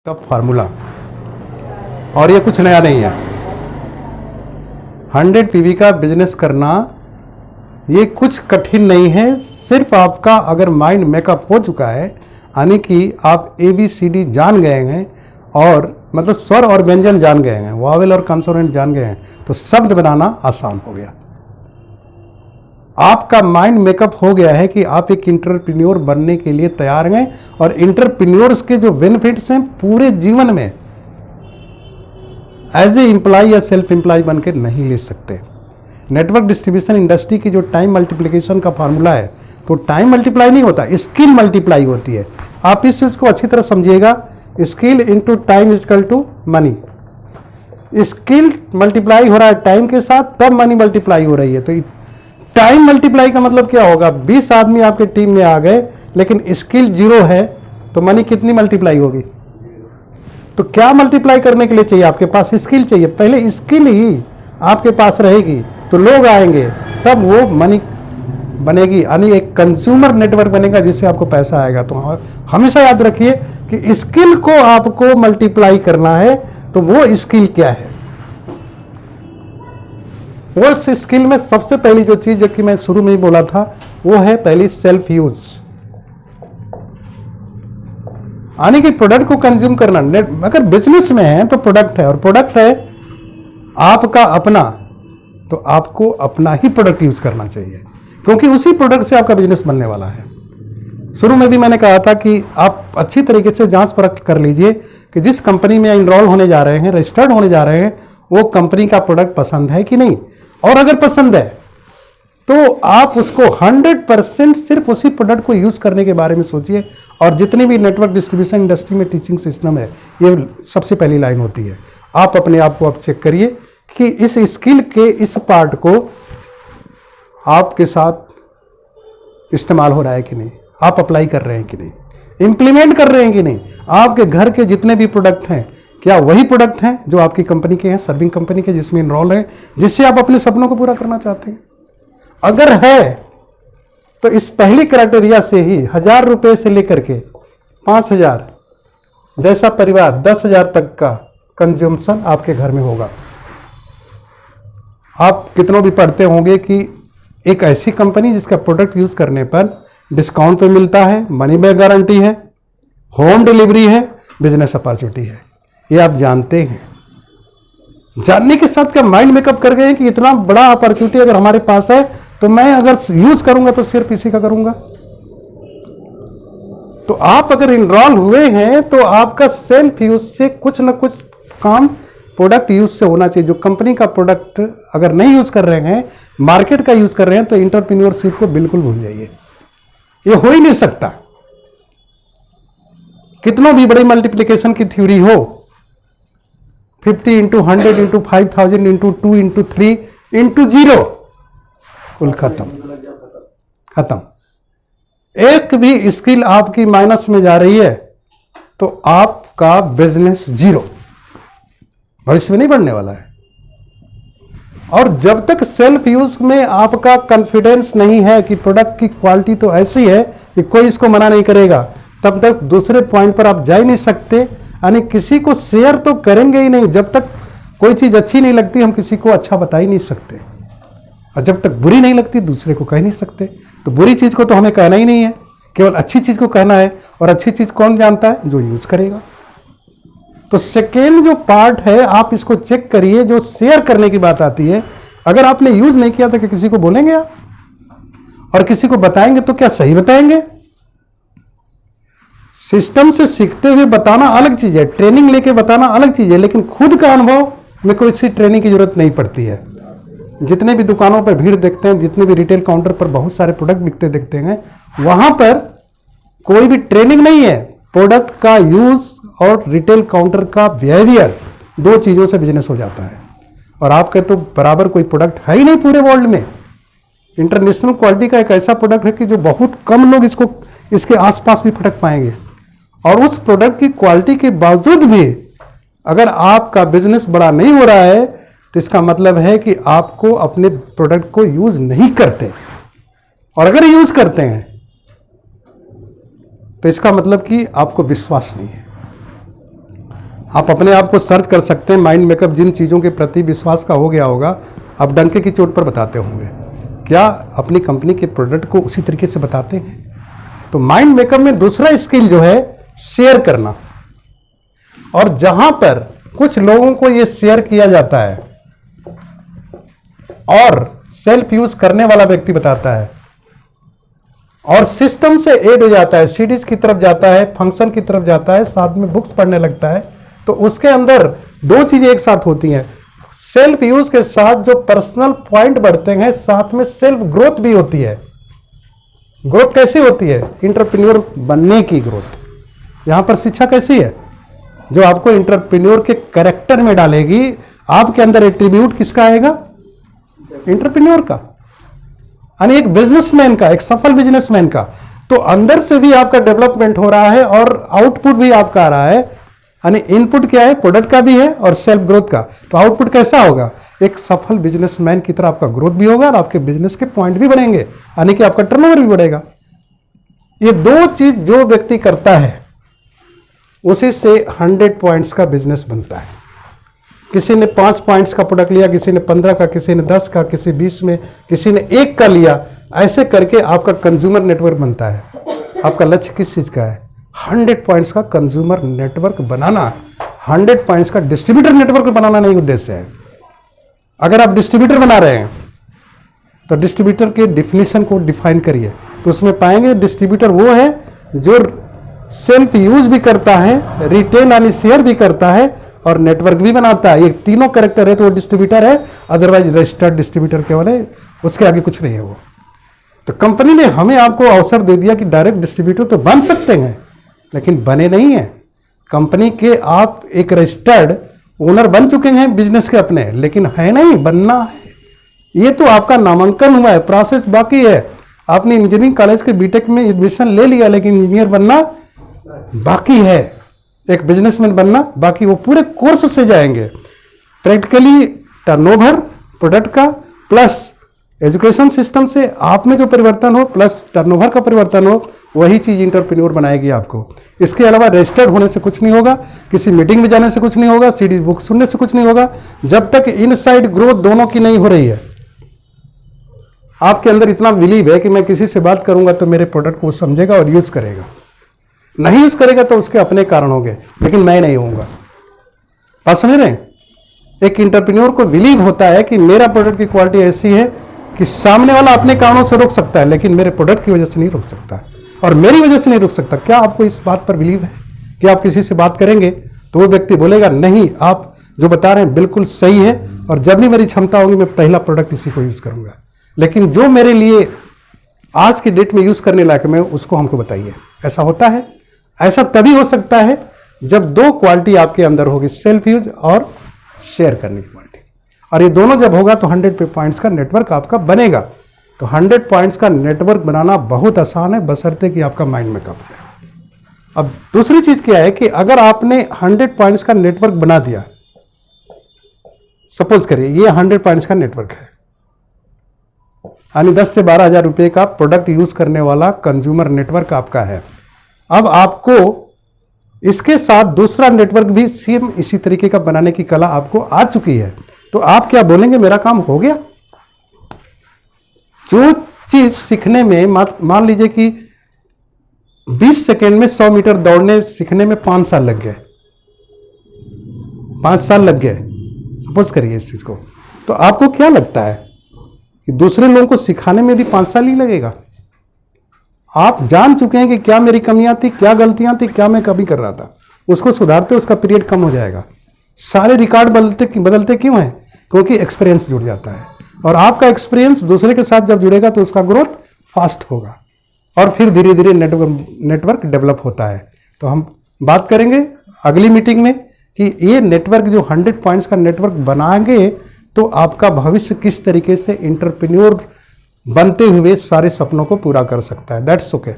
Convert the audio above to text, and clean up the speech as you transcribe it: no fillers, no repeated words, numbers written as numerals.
का फार्मूला, और ये कुछ नया नहीं है। 100 पीवी का बिजनेस करना ये कुछ कठिन नहीं है। सिर्फ आपका अगर माइंड मेकअप हो चुका है, यानी कि आप ABCD जान गए हैं और मतलब स्वर और व्यंजन जान गए हैं, वावेल और कंसोनेंट जान गए हैं, तो शब्द बनाना आसान हो गया। आपका माइंड मेकअप हो गया है कि आप एक इंटरप्रेन्योर बनने के लिए तैयार हैं, और इंटरप्रेन्योर्स के जो बेनिफिट्स हैं पूरे जीवन में एज ए एम्प्लॉय या सेल्फ एम्प्लॉय बन के नहीं ले सकते। नेटवर्क डिस्ट्रीब्यूशन इंडस्ट्री की जो टाइम मल्टीप्लिकेशन का फार्मूला है, तो टाइम मल्टीप्लाई नहीं होता, स्किल मल्टीप्लाई होती है। आप इस चीज को अच्छी तरह समझिएगा। Skill into time is equal to money. Skill multiply हो रहा है टाइम के साथ, तब मनी मल्टीप्लाई हो रही है। तो टाइम मल्टीप्लाई का मतलब क्या होगा? 20 आदमी आपके टीम में आ गए लेकिन स्किल 0 है, तो मनी कितनी मल्टीप्लाई होगी? तो क्या मल्टीप्लाई करने के लिए चाहिए? आपके पास स्किल चाहिए। पहले स्किल ही आपके पास रहेगी तो लोग आएंगे, तब वो मनी बनेगी, यानी एक कंज्यूमर नेटवर्क बनेगा जिससे आपको पैसा आएगा। तो हमेशा याद रखिए कि स्किल को आपको मल्टीप्लाई करना है, तो वो स्किल क्या है? उस स्किल में सबसे पहली जो चीज है कि मैं शुरू में ही बोला था, वो है पहली सेल्फ यूज, यानी कि प्रोडक्ट को कंज्यूम करना। अगर बिजनेस में है तो प्रोडक्ट है, और प्रोडक्ट है आपका अपना, तो आपको अपना ही प्रोडक्ट यूज करना चाहिए, क्योंकि उसी प्रोडक्ट से आपका बिजनेस बनने वाला है। शुरू में भी मैंने कहा था कि आप अच्छी तरीके से जांच परख कर लीजिए कि जिस कंपनी में इनरोल होने जा रहे हैं, रजिस्टर्ड होने जा रहे हैं, वो कंपनी का प्रोडक्ट पसंद है कि नहीं। और अगर पसंद है तो आप उसको 100% सिर्फ उसी प्रोडक्ट को यूज करने के बारे में सोचिए। और जितनी भी नेटवर्क डिस्ट्रीब्यूशन इंडस्ट्री में टीचिंग सिस्टम है, ये सबसे पहली लाइन होती है। आप अपने आप को आप चेक करिए कि इस स्किल के इस पार्ट को आपके साथ इस्तेमाल हो रहा है कि नहीं, आप अप्लाई कर रहे हैं कि नहीं, इंप्लीमेंट कर रहे हैं कि नहीं। आपके घर के जितने भी प्रोडक्ट हैं, क्या वही प्रोडक्ट हैं जो आपकी कंपनी के हैं, सर्विंग कंपनी के, जिसमें इनरोल है, जिससे आप अपने सपनों को पूरा करना चाहते हैं? अगर है तो इस पहली क्राइटेरिया से ही 1000 रुपए से लेकर के 5000 जैसा परिवार 10,000 तक का कंज्यूमशन आपके घर में होगा। आप कितनों भी पढ़ते होंगे कि एक ऐसी कंपनी जिसका प्रोडक्ट यूज करने पर डिस्काउंट पे मिलता है, मनी बैक गारंटी है, होम डिलीवरी है, बिजनेस अपॉर्चुनिटी है। ये आप जानते हैं। जानने के साथ क्या माइंड मेकअप कर गए हैं कि इतना बड़ा अपॉर्चुनिटी अगर हमारे पास है तो मैं अगर यूज करूंगा तो सिर्फ इसी का करूंगा। तो आप अगर इनरोल हुए हैं तो आपका सेल्फ यूज से कुछ ना कुछ काम प्रोडक्ट यूज से होना चाहिए। जो कंपनी का प्रोडक्ट अगर नहीं यूज कर रहे हैं, मार्केट का यूज कर रहे हैं, तो एंटरप्रेन्योरशिप को बिल्कुल भूल जाइए। ये हो ही नहीं सकता। कितनों भी बड़ी मल्टीप्लिकेशन की थ्योरी हो, 50 into 100 into 5000 into 2 into 3 into 0, कुल खत्म। एक भी स्किल आपकी माइनस में जा रही है तो आपका बिजनेस 0, भविष्य में नहीं बढ़ने वाला है। और जब तक सेल्फ यूज में आपका कॉन्फिडेंस नहीं है कि प्रोडक्ट की क्वालिटी तो ऐसी है कि कोई इसको मना नहीं करेगा, तब तक दूसरे पॉइंट पर आप जा ही नहीं सकते। यानी किसी को शेयर तो करेंगे ही नहीं। जब तक कोई चीज अच्छी नहीं लगती, हम किसी को अच्छा बता ही नहीं सकते, और जब तक बुरी नहीं लगती दूसरे को कह नहीं सकते। तो बुरी चीज को तो हमें कहना ही नहीं है, केवल अच्छी चीज को कहना है। और अच्छी चीज कौन जानता है? जो यूज करेगा। तो सेकेंड जो पार्ट है, आप इसको चेक करिए। जो शेयर करने की बात आती है, अगर आपने यूज नहीं किया तो क्या किसी को बोलेंगे आप? और किसी को बताएंगे तो क्या सही बताएंगे? सिस्टम से सीखते हुए बताना अलग चीज है, ट्रेनिंग लेके बताना अलग चीज है, लेकिन खुद का अनुभव में कोई सी ट्रेनिंग की जरूरत नहीं पड़ती है। जितने भी दुकानों पर भीड़ देखते हैं, जितने भी रिटेल काउंटर पर बहुत सारे प्रोडक्ट बिकते देखते हैं, वहां पर कोई भी ट्रेनिंग नहीं है। प्रोडक्ट का यूज और रिटेल काउंटर का बिहेवियर, 2 चीजों से बिजनेस हो जाता है। और आपके तो बराबर कोई प्रोडक्ट है ही नहीं पूरे वर्ल्ड में। इंटरनेशनल क्वालिटी का एक ऐसा प्रोडक्ट है कि जो बहुत कम लोग इसके आसपास भी फटक पाएंगे। और उस प्रोडक्ट की क्वालिटी के बावजूद भी अगर आपका बिजनेस बड़ा नहीं हो रहा है, तो इसका मतलब है कि आपको अपने प्रोडक्ट को यूज नहीं करते। और अगर यूज करते हैं तो इसका मतलब कि आपको विश्वास नहीं है। आप अपने आप को सर्च कर सकते हैं। माइंड मेकअप जिन चीज़ों के प्रति विश्वास का हो गया होगा, आप डंके की चोट पर बताते होंगे, क्या अपनी कंपनी के प्रोडक्ट को उसी तरीके से बताते हैं? तो माइंड मेकअप में दूसरा स्किल जो है शेयर करना, और जहां पर कुछ लोगों को यह शेयर किया जाता है और सेल्फ यूज करने वाला व्यक्ति बताता है और सिस्टम से ऐड हो जाता है, सीडीज की तरफ जाता है, फंक्शन की तरफ जाता है, साथ में बुक्स पढ़ने लगता है, तो उसके अंदर दो चीजें एक साथ होती हैं। सेल्फ यूज के साथ जो पर्सनल पॉइंट बढ़ते हैं, साथ में सेल्फ ग्रोथ भी होती है। ग्रोथ कैसी होती है? एंटरप्रेन्योर बनने की ग्रोथ। यहां पर शिक्षा कैसी है? जो आपको एंटरप्रेन्योर के कैरेक्टर में डालेगी। आपके अंदर एट्रीब्यूट किसका आएगा? एंटरप्रेन्योर का, यानी एक बिजनेसमैन का, एक सफल बिजनेसमैन का। तो अंदर से भी आपका डेवलपमेंट हो रहा है और आउटपुट भी आपका आ रहा है। यानी इनपुट क्या है? प्रोडक्ट का भी है और सेल्फ ग्रोथ का। तो आउटपुट कैसा होगा? एक सफल बिजनेसमैन की तरह आपका ग्रोथ भी होगा और आपके बिजनेस के पॉइंट भी बढ़ेंगे, यानी कि आपका टर्नओवर भी बढ़ेगा। ये दो चीज जो व्यक्ति करता है उसी से 100 पॉइंट्स का बिजनेस बनता है। किसी ने 5 पॉइंट्स का प्रोडक्ट लिया, किसी ने 15 का, किसी ने 10 का, किसी 20 में, किसी ने 1 का लिया। ऐसे करके आपका कंज्यूमर नेटवर्क बनता है। आपका लक्ष्य किस चीज का है? 100 पॉइंट्स का कंज्यूमर नेटवर्क बनाना, 100 पॉइंट्स का डिस्ट्रीब्यूटर नेटवर्क बनाना नहीं उद्देश्य है। अगर आप डिस्ट्रीब्यूटर बना रहे हैं तो डिस्ट्रीब्यूटर के डिफिनीशन को डिफाइन करिए, तो उसमें पाएंगे डिस्ट्रीब्यूटर वो है जो सेल्फ यूज भी करता है, रिटेल यानी शेयर भी करता है और नेटवर्क भी बनाता है। ये तीनों कैरेक्टर है तो वो डिस्ट्रीब्यूटर है, अदरवाइज रजिस्टर्ड डिस्ट्रीब्यूटर केवल है, उसके आगे कुछ नहीं है वो। तो कंपनी ने हमें आपको अवसर दे दिया कि डायरेक्ट डिस्ट्रीब्यूटर तो बन सकते हैं, लेकिन बने नहीं है। कंपनी के आप एक रजिस्टर्ड ओनर बन चुके हैं बिजनेस के अपने, लेकिन है नहीं, बनना है। ये तो आपका नामांकन हुआ है, प्रोसेस बाकी है। आपने इंजीनियरिंग कॉलेज के बीटेक में एडमिशन ले लिया, लेकिन इंजीनियर बनना बाकी है, एक बिजनेसमैन बनना बाकी। वो पूरे कोर्स से जाएंगे, प्रैक्टिकली टर्नओवर प्रोडक्ट का प्लस एजुकेशन सिस्टम से आप में जो परिवर्तन हो प्लस टर्नओवर का परिवर्तन हो, वही चीज एंटरप्रेन्योर बनाएगी आपको। इसके अलावा रजिस्टर्ड होने से कुछ नहीं होगा, किसी मीटिंग में जाने से कुछ नहीं होगा, सीडी बुक सुनने से कुछ नहीं होगा, जब तक इनसाइड ग्रोथ दोनों की नहीं हो रही है। आपके अंदर इतना बिलीव है कि मैं किसी से बात करूंगा तो मेरे प्रोडक्ट को समझेगा और यूज करेगा, नहीं यूज करेगा तो उसके अपने कारण होंगे, लेकिन मैं नहीं होऊंगा। बात समझ रहे हैं? एक एंटरप्रेन्योर को बिलीव होता है कि मेरा प्रोडक्ट की क्वालिटी ऐसी है कि सामने वाला अपने कारणों से रोक सकता है, लेकिन मेरे प्रोडक्ट की वजह से नहीं रोक सकता और मेरी वजह से नहीं रोक सकता। क्या आपको इस बात पर बिलीव है कि आप किसी से बात करेंगे तो वो व्यक्ति बोलेगा नहीं, आप जो बता रहे हैं बिल्कुल सही है और जब भी मेरी क्षमता होगी मैं पहला प्रोडक्ट इसी को यूज करूंगा, लेकिन जो मेरे लिए आज की डेट में यूज करने लायक मैं उसको हमको बताइए। ऐसा होता है? ऐसा तभी हो सकता है जब दो क्वालिटी आपके अंदर होगी, सेल्फ यूज और शेयर करने की क्वालिटी, और ये दोनों जब होगा तो 100 पॉइंट्स का नेटवर्क आपका बनेगा। तो 100 पॉइंट्स का नेटवर्क बनाना बहुत आसान है, बशर्ते कि आपका माइंड मेकअप है। अब दूसरी चीज क्या है कि अगर आपने 100 पॉइंट्स का नेटवर्क बना दिया, सपोज करिए ये 100 पॉइंट्स का नेटवर्क है, यानी 10 से 12 हजार रुपए का प्रोडक्ट यूज करने वाला कंज्यूमर नेटवर्क आपका है। अब आपको इसके साथ दूसरा नेटवर्क भी सेम इसी तरीके का बनाने की कला आपको आ चुकी है, तो आप क्या बोलेंगे? मेरा काम हो गया। जो चीज सीखने में मान लीजिए कि 20 सेकेंड में 100 मीटर दौड़ने सीखने में 5 साल लग गए, 5 साल लग गए, सपोज करिए इस चीज को, तो आपको क्या लगता है कि दूसरे लोगों को सिखाने में भी 5 साल ही लगेगा? आप जान चुके हैं कि क्या मेरी कमियां थी, क्या गलतियां थी, क्या मैं कभी कर रहा था, उसको सुधारते उसका पीरियड कम हो जाएगा। सारे रिकॉर्ड बदलते क्यों हैं? क्योंकि एक्सपीरियंस जुड़ जाता है, और आपका एक्सपीरियंस दूसरे के साथ जब जुड़ेगा तो उसका ग्रोथ फास्ट होगा और फिर धीरे धीरे नेटवर्क डेवलप होता है। तो हम बात करेंगे अगली मीटिंग में कि ये नेटवर्क जो 100 पॉइंट्स का नेटवर्क बनाएंगे तो आपका भविष्य किस तरीके से एंटरप्रेन्योर बनते हुए सारे सपनों को पूरा कर सकता है। That's okay.